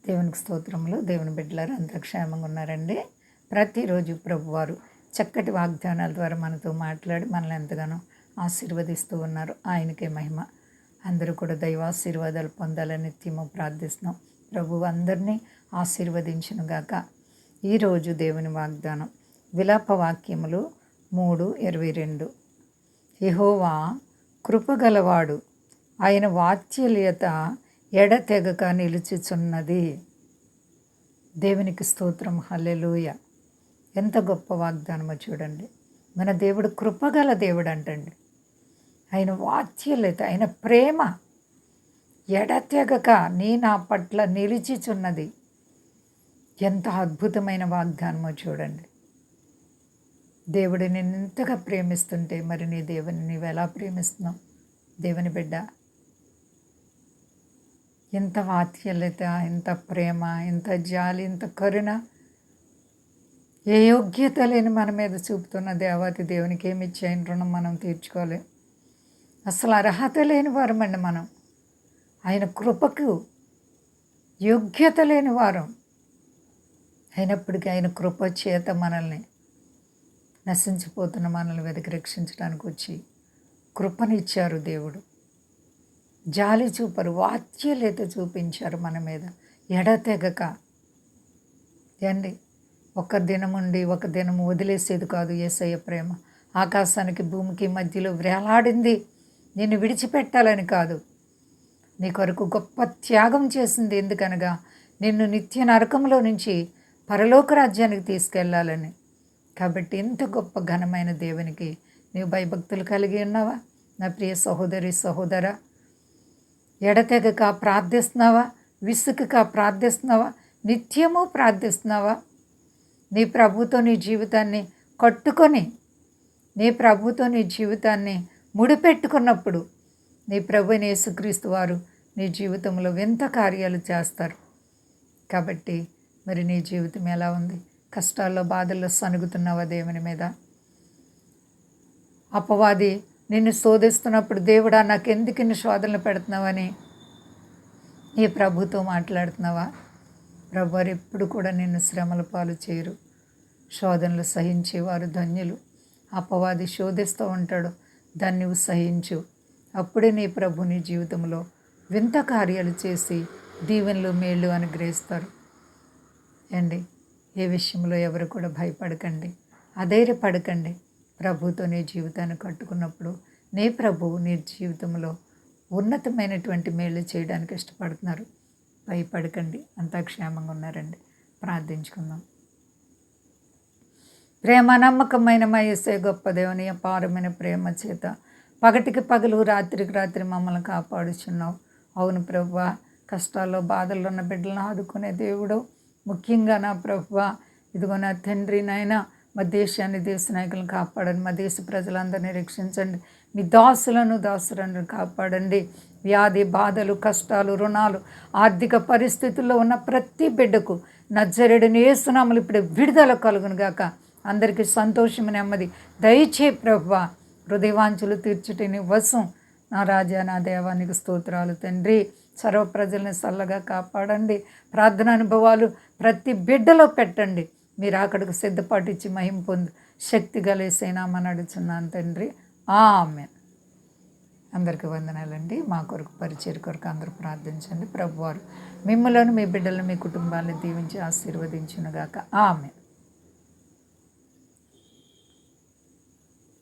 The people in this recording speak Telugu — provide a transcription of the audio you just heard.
దేవునికి స్తోత్రములు. దేవుని బిడ్డలారా అంతా క్షేమంగా ఉన్నారండి. ప్రతిరోజు ప్రభువారు చక్కటి వాగ్దానాల ద్వారా మనతో మాట్లాడి మనల్ని ఎంతగానో ఆశీర్వదిస్తూ ఉన్నారు. ఆయనకే మహిమ. అందరూ కూడా దైవాశీర్వాదాలు పొందాలని నిత్యము ప్రార్థిస్తున్నాం. ప్రభువు అందరినీ ఆశీర్వదించునుగాక. ఈరోజు దేవుని వాగ్దానం విలాప వాక్యములు 3:22. యెహోవా కృపగలవాడు, ఆయన వాత్సల్యత ఎడతెగక నిలుచుచున్నది. దేవునికి స్తోత్రం. హల్లెలూయా. ఎంత గొప్ప వాగ్దానమో చూడండి. మన దేవుడు కృపగల దేవుడు అంటండి. ఆయన వాత్సల్యత, ఆయన ప్రేమ ఎడతెగక నా పట్ల నిలిచిచున్నది. ఎంత అద్భుతమైన వాగ్దానమో చూడండి. దేవుడు నిన్ను ఎంతగా ప్రేమిస్తుంటే మరి నీ దేవుని నీవు ఎలా ప్రేమిస్తున్నావు? దేవుని బిడ్డ, ఎంత వాత్సల్యత, ఎంత ప్రేమ, ఎంత జాలి, ఎంత కరుణ, ఏ యోగ్యత లేని మన మీద చూపుతున్న దేవాతి దేవునికి ఏమి ఇచ్చాయిన రుణం మనం తీర్చుకోలేం. అసలు అర్హత లేని వారమండి మనం. ఆయన కృపకు యోగ్యత లేని వారం అయినప్పటికీ ఆయన కృప చేత మనల్ని, నశించిపోతున్న మనల్ని వెతికి రక్షించడానికి వచ్చి కృపనిచ్చారు. దేవుడు జాలి చూపరు, వాత్సల్యత చూపించారు మన మీద ఎడతెగక. ఏండి, ఒక దినం ఉండి ఒక దినం వదిలేసేది కాదు యేసయ్య ప్రేమ. ఆకాశానికి భూమికి మధ్యలో వేలాడింది నిన్ను విడిచిపెట్టాలని కాదు, నీ కొరకు గొప్ప త్యాగం చేసింది. ఎందుకనగా నిన్ను నిత్య నరకంలో నుంచి పరలోక రాజ్యానికి తీసుకెళ్లాలని. కాబట్టి ఇంత గొప్ప ఘనమైన దేవునికి నీవు భయభక్తులు కలిగి ఉన్నావా? నా ప్రియ సహోదరి సహోదరా, ఎడతెగక ప్రార్థిస్తున్నావా? విసుకక ప్రార్థిస్తున్నావా? నిత్యము ప్రార్థిస్తున్నావా? నీ ప్రభుతో నీ జీవితాన్ని కట్టుకొని, నీ ప్రభుతో నీ జీవితాన్ని ముడిపెట్టుకున్నప్పుడు నీ ప్రభువైన యేసుక్రీస్తు వారు నీ జీవితంలో వింత కార్యాలు చేస్తారు. కాబట్టి మరి నీ జీవితం ఎలా ఉంది? కష్టాల్లో బాధల్లో సనుగుతున్నావా దేవుని మీద? అపవాది నిన్ను శోధిస్తున్నప్పుడు దేవుడా నాకెందుకు ఇన్ని శోధనలు పెడుతున్నావని నీ ప్రభుతో మాట్లాడుతున్నావా? ప్రభువారు ఎప్పుడు కూడా నిన్ను శ్రమల పాలు చేయరు. శోధనలు సహించేవారు ధన్యులు. అపవాది శోధిస్తూ ఉంటాడు, దాన్ని నువ్వు సహించు. అప్పుడే నీ ప్రభు నీ జీవితంలో వింత కార్యాలు చేసి దీవెనలు మేళ్ళు అనుగ్రహిస్తారు. ఏండి, ఏ విషయంలో ఎవరు కూడా భయపడకండి, అధైర్యపడకండి. ప్రభుతో నీ జీవితాన్ని కట్టుకున్నప్పుడు నీ ప్రభువు నీ జీవితంలో ఉన్నతమైనటువంటి మేలు చేయడానికి ఇష్టపడుతున్నారు. భయపడకండి, అంతా క్షేమంగా ఉన్నారండి. ప్రార్థించుకుందాం. ప్రేమ నమ్మకమైన మా యేసయ్య గొప్ప దేవుని అపారమైన ప్రేమ చేత పగటికి పగలు రాత్రికి రాత్రి మమ్మల్ని కాపాడుచున్నావు. అవును ప్రభువా, కష్టాల్లో బాధల్లో ఉన్న బిడ్డలను ఆదుకునే దేవుడు. ముఖ్యంగా నా ప్రభువా, ఇదిగో నా తండ్రి నాయనా, మా దేశాన్ని దేశ నాయకులను కాపాడండి. మా దేశ ప్రజలందరినీ రక్షించండి. మీ దాసులను కాపాడండి. వ్యాధి బాధలు, కష్టాలు, రుణాలు, ఆర్థిక పరిస్థితుల్లో ఉన్న ప్రతి బిడ్డకు నజరేయుడైన యేసు నామములో ఇప్పుడు విడుదల కలుగును గాక. అందరికీ సంతోషము, నెమ్మది దయచే ప్రభువా. హృదయవాంఛలు తీర్చుటే నీ వశం. నా రాజా, నా దేవానికి స్తోత్రాలు తండ్రి. సర్వ ప్రజల్ని చల్లగా కాపాడండి. ప్రార్థన అనుభవాలు ప్రతి బిడ్డలో పెట్టండి. మీరు అక్కడికి సిద్ధపాటు ఇచ్చి మహిమ పొందు శక్తి గలేసైనామని అడుగుతున్నాను తండ్రి. ఆమేన్. అందరికీ వందనాలండి. మా కొరకు పరిచయం కొరకు అందరూ ప్రార్థించండి. ప్రభువారు మిమ్మలను, మీ బిడ్డలను, మీ కుటుంబాన్ని దీవించి ఆశీర్వదించునుగాక. ఆమేన్.